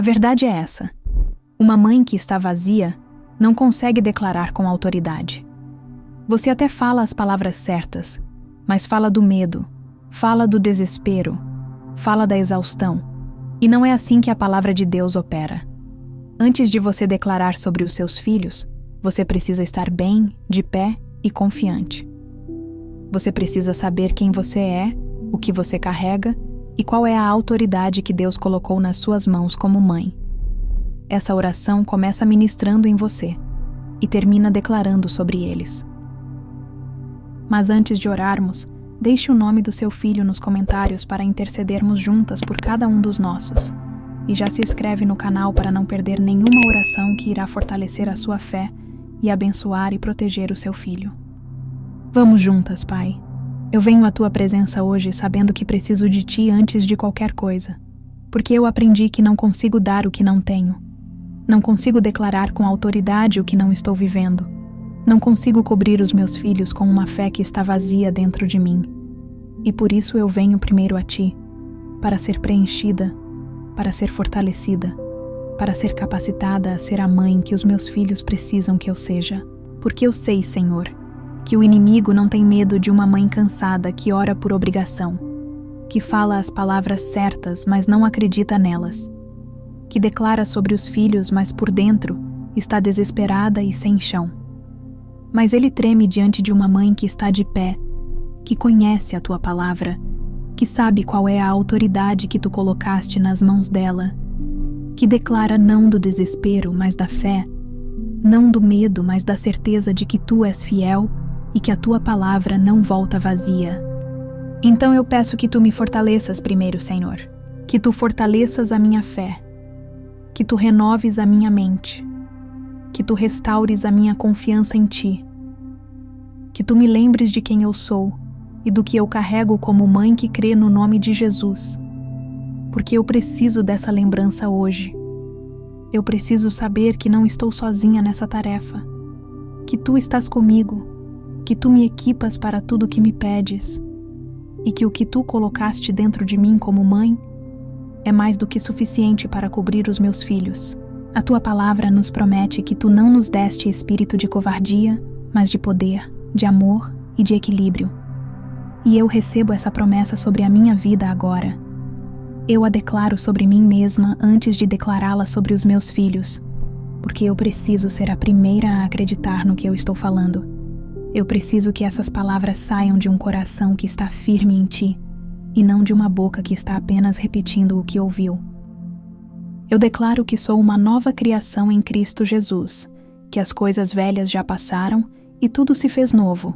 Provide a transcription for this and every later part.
A verdade é essa: uma mãe que está vazia não consegue declarar com autoridade. Você até fala as palavras certas, mas fala do medo, fala do desespero, fala da exaustão. E não é assim que a palavra de Deus opera. Antes de você declarar sobre os seus filhos, você precisa estar bem, de pé e confiante. Você precisa saber quem você é, o que você carrega e qual é a autoridade que Deus colocou nas suas mãos como mãe. Essa oração começa ministrando em você e termina declarando sobre eles. Mas antes de orarmos, deixe o nome do seu filho nos comentários para intercedermos juntas por cada um dos nossos. E já se inscreve no canal para não perder nenhuma oração que irá fortalecer a sua fé e abençoar e proteger o seu filho. Vamos juntas, Pai. Eu venho à tua presença hoje sabendo que preciso de ti antes de qualquer coisa, porque eu aprendi que não consigo dar o que não tenho. Não consigo declarar com autoridade o que não estou vivendo. Não consigo cobrir os meus filhos com uma fé que está vazia dentro de mim. E por isso eu venho primeiro a ti, para ser preenchida, para ser fortalecida, para ser capacitada a ser a mãe que os meus filhos precisam que eu seja. Porque eu sei, Senhor, que o inimigo não tem medo de uma mãe cansada que ora por obrigação, que fala as palavras certas, mas não acredita nelas, que declara sobre os filhos, mas por dentro está desesperada e sem chão. Mas ele treme diante de uma mãe que está de pé, que conhece a tua palavra, que sabe qual é a autoridade que tu colocaste nas mãos dela, que declara não do desespero, mas da fé, não do medo, mas da certeza de que tu és fiel e que a tua palavra não volta vazia. Então eu peço que tu me fortaleças primeiro, Senhor, que tu fortaleças a minha fé, que tu renoves a minha mente, que tu restaures a minha confiança em ti, que tu me lembres de quem eu sou e do que eu carrego como mãe que crê no nome de Jesus, porque eu preciso dessa lembrança hoje. Eu preciso saber que não estou sozinha nessa tarefa, que tu estás comigo, que tu me equipas para tudo que me pedes e que o que tu colocaste dentro de mim como mãe é mais do que suficiente para cobrir os meus filhos. A tua palavra nos promete que tu não nos deste espírito de covardia, mas de poder, de amor e de equilíbrio. E eu recebo essa promessa sobre a minha vida agora. Eu a declaro sobre mim mesma antes de declará-la sobre os meus filhos, porque eu preciso ser a primeira a acreditar no que eu estou falando. Eu preciso que essas palavras saiam de um coração que está firme em ti, e não de uma boca que está apenas repetindo o que ouviu. Eu declaro que sou uma nova criação em Cristo Jesus, que as coisas velhas já passaram e tudo se fez novo,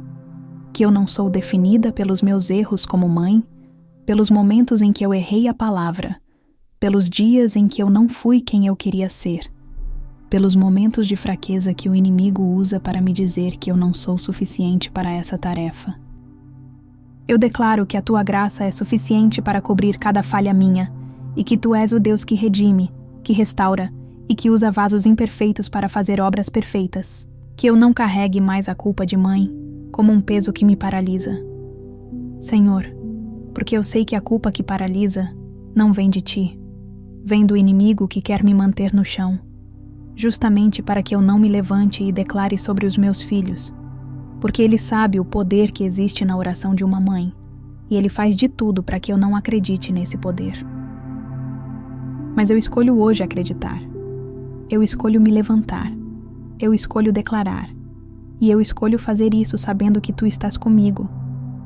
que eu não sou definida pelos meus erros como mãe, pelos momentos em que eu errei a palavra, pelos dias em que eu não fui quem eu queria ser, pelos momentos de fraqueza que o inimigo usa para me dizer que eu não sou suficiente para essa tarefa. Eu declaro que a tua graça é suficiente para cobrir cada falha minha, e que tu és o Deus que redime, que restaura e que usa vasos imperfeitos para fazer obras perfeitas. Que eu não carregue mais a culpa de mãe como um peso que me paralisa. Senhor, porque eu sei que a culpa que paralisa não vem de ti, vem do inimigo que quer me manter no chão, justamente para que eu não me levante e declare sobre os meus filhos, porque ele sabe o poder que existe na oração de uma mãe, e ele faz de tudo para que eu não acredite nesse poder. Mas eu escolho hoje acreditar. Eu escolho me levantar. Eu escolho declarar. E eu escolho fazer isso sabendo que tu estás comigo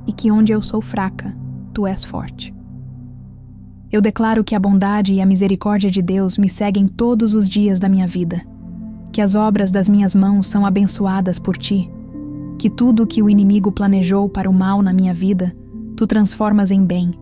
e que onde eu sou fraca, tu és forte. Eu declaro que a bondade e a misericórdia de Deus me seguem todos os dias da minha vida, que as obras das minhas mãos são abençoadas por ti, que tudo o que o inimigo planejou para o mal na minha vida, tu transformas em bem,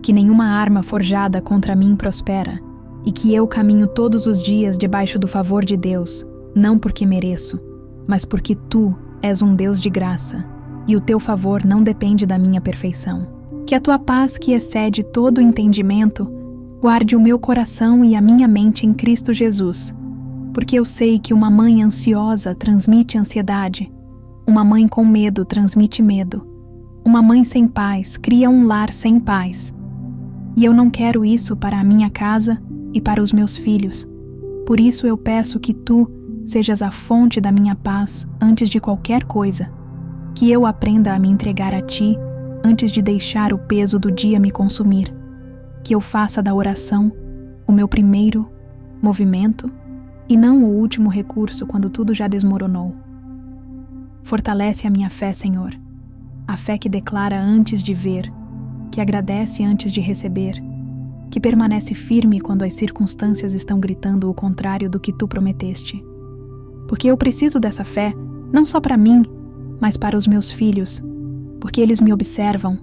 que nenhuma arma forjada contra mim prospera, e que eu caminho todos os dias debaixo do favor de Deus, não porque mereço, mas porque tu és um Deus de graça, e o teu favor não depende da minha perfeição. Que a tua paz, que excede todo o entendimento, guarde o meu coração e a minha mente em Cristo Jesus, porque eu sei que uma mãe ansiosa transmite ansiedade, uma mãe com medo transmite medo, uma mãe sem paz cria um lar sem paz. E eu não quero isso para a minha casa, e para os meus filhos. Por isso eu peço que tu sejas a fonte da minha paz antes de qualquer coisa, que eu aprenda a me entregar a ti antes de deixar o peso do dia me consumir, que eu faça da oração o meu primeiro movimento e não o último recurso quando tudo já desmoronou. Fortalece a minha fé, Senhor, a fé que declara antes de ver, que agradece antes de receber, que permanece firme quando as circunstâncias estão gritando o contrário do que tu prometeste. Porque eu preciso dessa fé, não só para mim, mas para os meus filhos, porque eles me observam,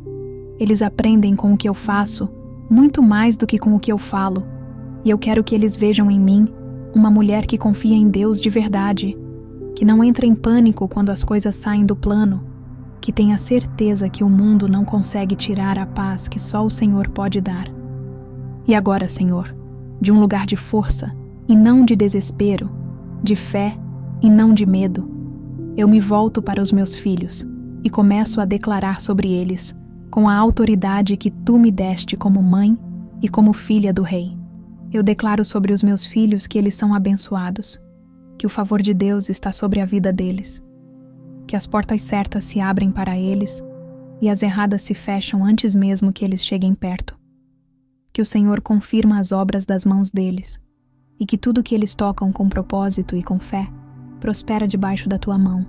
eles aprendem com o que eu faço, muito mais do que com o que eu falo, e eu quero que eles vejam em mim uma mulher que confia em Deus de verdade, que não entra em pânico quando as coisas saem do plano, que tem a certeza que o mundo não consegue tirar a paz que só o Senhor pode dar. E agora, Senhor, de um lugar de força e não de desespero, de fé e não de medo, eu me volto para os meus filhos e começo a declarar sobre eles, com a autoridade que tu me deste como mãe e como filha do Rei. Eu declaro sobre os meus filhos que eles são abençoados, que o favor de Deus está sobre a vida deles, que as portas certas se abrem para eles e as erradas se fecham antes mesmo que eles cheguem perto, que o Senhor confirma as obras das mãos deles e que tudo que eles tocam com propósito e com fé prospera debaixo da tua mão.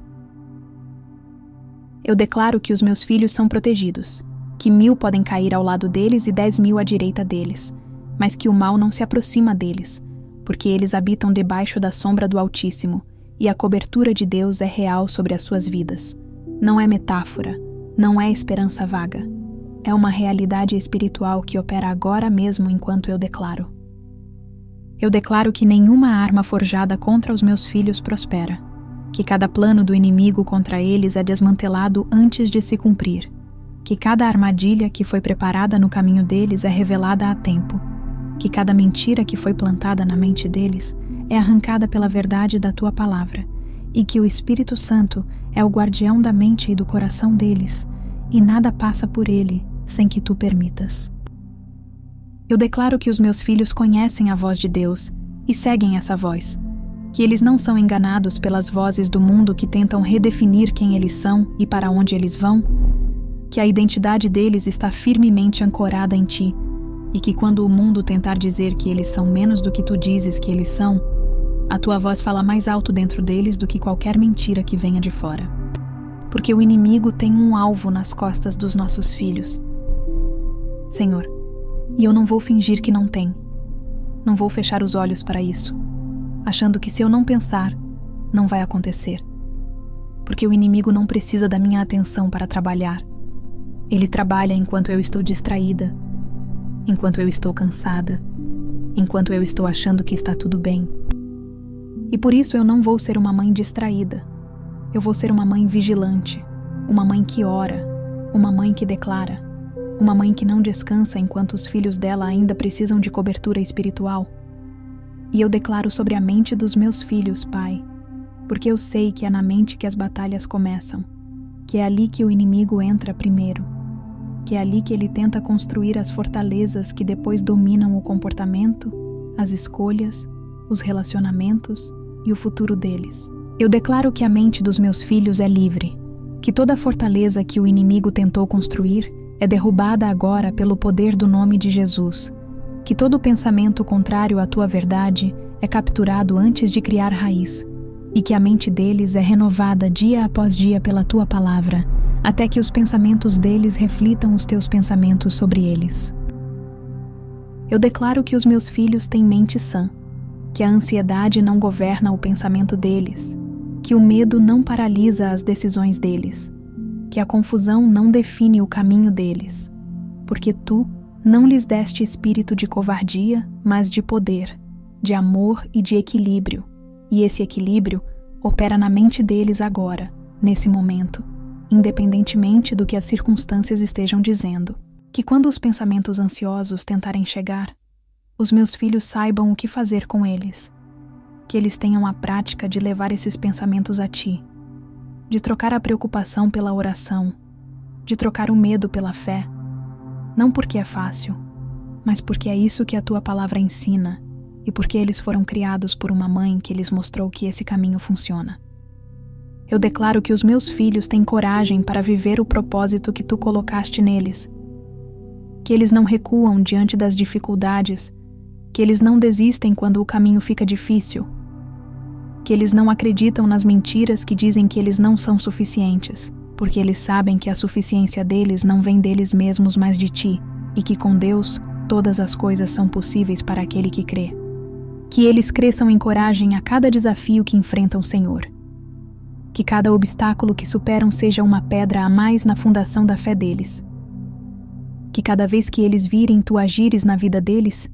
Eu declaro que os meus filhos são protegidos, que 1000 podem cair ao lado deles e 10.000 à direita deles, mas que o mal não se aproxima deles, porque eles habitam debaixo da sombra do Altíssimo, e a cobertura de Deus é real sobre as suas vidas. Não é metáfora, não é esperança vaga. É uma realidade espiritual que opera agora mesmo enquanto eu declaro. Eu declaro que nenhuma arma forjada contra os meus filhos prospera, que cada plano do inimigo contra eles é desmantelado antes de se cumprir, que cada armadilha que foi preparada no caminho deles é revelada a tempo, que cada mentira que foi plantada na mente deles é arrancada pela verdade da tua palavra, e que o Espírito Santo é o guardião da mente e do coração deles, e nada passa por ele sem que tu permitas. Eu declaro que os meus filhos conhecem a voz de Deus e seguem essa voz, que eles não são enganados pelas vozes do mundo que tentam redefinir quem eles são e para onde eles vão, que a identidade deles está firmemente ancorada em ti, e que quando o mundo tentar dizer que eles são menos do que tu dizes que eles são, a tua voz fala mais alto dentro deles do que qualquer mentira que venha de fora. Porque o inimigo tem um alvo nas costas dos nossos filhos. Senhor, e eu não vou fingir que não tem. Não vou fechar os olhos para isso, achando que se eu não pensar, não vai acontecer. Porque o inimigo não precisa da minha atenção para trabalhar. Ele trabalha enquanto eu estou distraída, enquanto eu estou cansada, enquanto eu estou achando que está tudo bem. E por isso eu não vou ser uma mãe distraída. Eu vou ser uma mãe vigilante, uma mãe que ora, uma mãe que declara, uma mãe que não descansa enquanto os filhos dela ainda precisam de cobertura espiritual. E eu declaro sobre a mente dos meus filhos, Pai, porque eu sei que é na mente que as batalhas começam, que é ali que o inimigo entra primeiro, que é ali que ele tenta construir as fortalezas que depois dominam o comportamento, as escolhas, os relacionamentos e o futuro deles. Eu declaro que a mente dos meus filhos é livre, que toda fortaleza que o inimigo tentou construir é derrubada agora pelo poder do nome de Jesus, que todo pensamento contrário à tua verdade é capturado antes de criar raiz, e que a mente deles é renovada dia após dia pela tua palavra, até que os pensamentos deles reflitam os teus pensamentos sobre eles. Eu declaro que os meus filhos têm mente sã, que a ansiedade não governa o pensamento deles, que o medo não paralisa as decisões deles, que a confusão não define o caminho deles, porque tu não lhes deste espírito de covardia, mas de poder, de amor e de equilíbrio, e esse equilíbrio opera na mente deles agora, nesse momento, independentemente do que as circunstâncias estejam dizendo. Que quando os pensamentos ansiosos tentarem chegar, os meus filhos saibam o que fazer com eles. Que eles tenham a prática de levar esses pensamentos a ti, de trocar a preocupação pela oração, de trocar o medo pela fé, não porque é fácil, mas porque é isso que a tua palavra ensina e porque eles foram criados por uma mãe que lhes mostrou que esse caminho funciona. Eu declaro que os meus filhos têm coragem para viver o propósito que tu colocaste neles, que eles não recuam diante das dificuldades, que eles não desistem quando o caminho fica difícil, que eles não acreditam nas mentiras que dizem que eles não são suficientes, porque eles sabem que a suficiência deles não vem deles mesmos, mas de ti, e que com Deus todas as coisas são possíveis para aquele que crê. Que eles cresçam em coragem a cada desafio que enfrentam, Senhor. Que cada obstáculo que superam seja uma pedra a mais na fundação da fé deles. Que cada vez que eles virem tu agires na vida deles,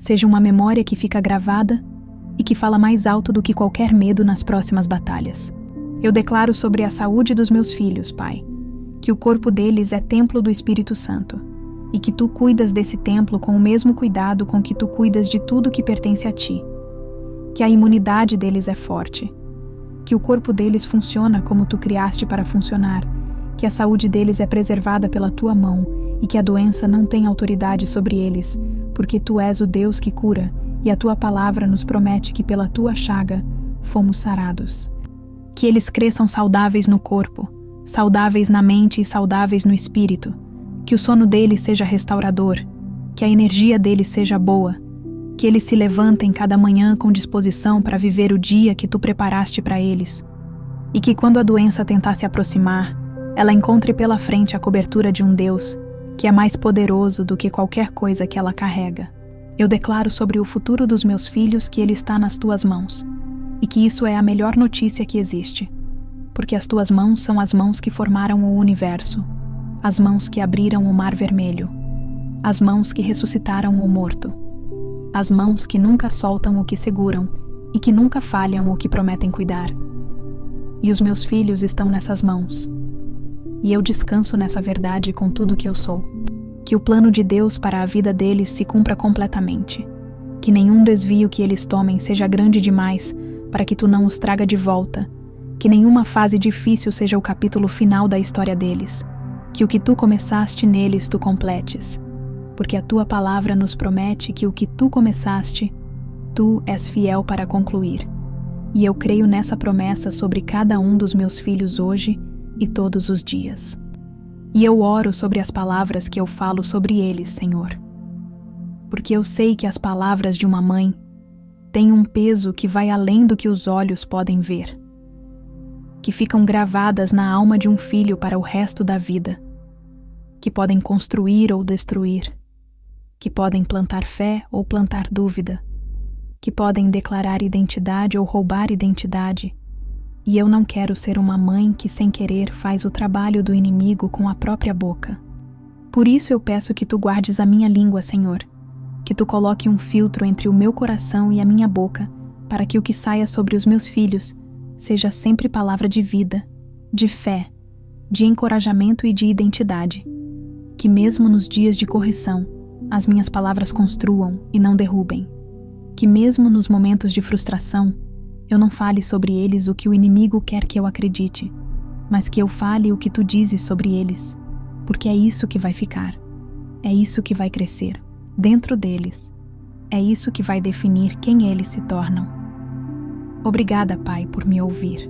seja uma memória que fica gravada e que fala mais alto do que qualquer medo nas próximas batalhas. Eu declaro sobre a saúde dos meus filhos, Pai, que o corpo deles é templo do Espírito Santo e que tu cuidas desse templo com o mesmo cuidado com que tu cuidas de tudo que pertence a ti. Que a imunidade deles é forte, que o corpo deles funciona como tu criaste para funcionar, que a saúde deles é preservada pela tua mão e que a doença não tem autoridade sobre eles, porque tu és o Deus que cura e a tua palavra nos promete que pela tua chaga fomos sarados. Que eles cresçam saudáveis no corpo, saudáveis na mente e saudáveis no espírito, que o sono deles seja restaurador, que a energia deles seja boa, que eles se levantem cada manhã com disposição para viver o dia que tu preparaste para eles, e que quando a doença tentar se aproximar, ela encontre pela frente a cobertura de um Deus que é mais poderoso do que qualquer coisa que ela carrega. Eu declaro sobre o futuro dos meus filhos que ele está nas tuas mãos, e que isso é a melhor notícia que existe, porque as tuas mãos são as mãos que formaram o universo, as mãos que abriram o mar vermelho, as mãos que ressuscitaram o morto, as mãos que nunca soltam o que seguram e que nunca falham o que prometem cuidar. E os meus filhos estão nessas mãos. E eu descanso nessa verdade com tudo que eu sou. Que o plano de Deus para a vida deles se cumpra completamente. Que nenhum desvio que eles tomem seja grande demais para que tu não os traga de volta. Que nenhuma fase difícil seja o capítulo final da história deles. Que o que tu começaste neles tu completes. Porque a tua palavra nos promete que o que tu começaste, tu és fiel para concluir. E eu creio nessa promessa sobre cada um dos meus filhos hoje e todos os dias. E eu oro sobre as palavras que eu falo sobre eles, Senhor. Porque eu sei que as palavras de uma mãe têm um peso que vai além do que os olhos podem ver, que ficam gravadas na alma de um filho para o resto da vida, que podem construir ou destruir, que podem plantar fé ou plantar dúvida, que podem declarar identidade ou roubar identidade. E eu não quero ser uma mãe que, sem querer, faz o trabalho do inimigo com a própria boca. Por isso eu peço que tu guardes a minha língua, Senhor, que tu coloque um filtro entre o meu coração e a minha boca, para que o que saia sobre os meus filhos seja sempre palavra de vida, de fé, de encorajamento e de identidade. Que mesmo nos dias de correção, as minhas palavras construam e não derrubem. Que mesmo nos momentos de frustração, eu não fale sobre eles o que o inimigo quer que eu acredite, mas que eu fale o que tu dizes sobre eles, porque é isso que vai ficar, é isso que vai crescer dentro deles, é isso que vai definir quem eles se tornam. Obrigada, Pai, por me ouvir.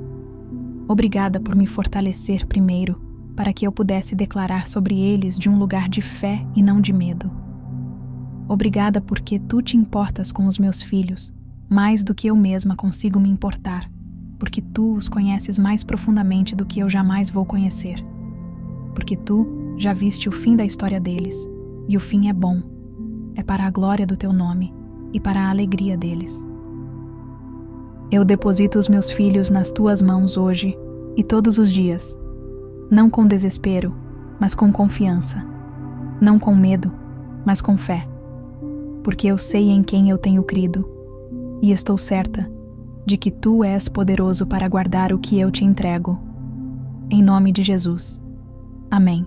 Obrigada por me fortalecer primeiro, para que eu pudesse declarar sobre eles de um lugar de fé e não de medo. Obrigada porque tu te importas com os meus filhos, mais do que eu mesma consigo me importar, porque tu os conheces mais profundamente do que eu jamais vou conhecer. Porque tu já viste o fim da história deles, e o fim é bom, é para a glória do teu nome e para a alegria deles. Eu deposito os meus filhos nas tuas mãos hoje e todos os dias, não com desespero, mas com confiança, não com medo, mas com fé, porque eu sei em quem eu tenho crido, e estou certa de que tu és poderoso para guardar o que eu te entrego. Em nome de Jesus. Amém.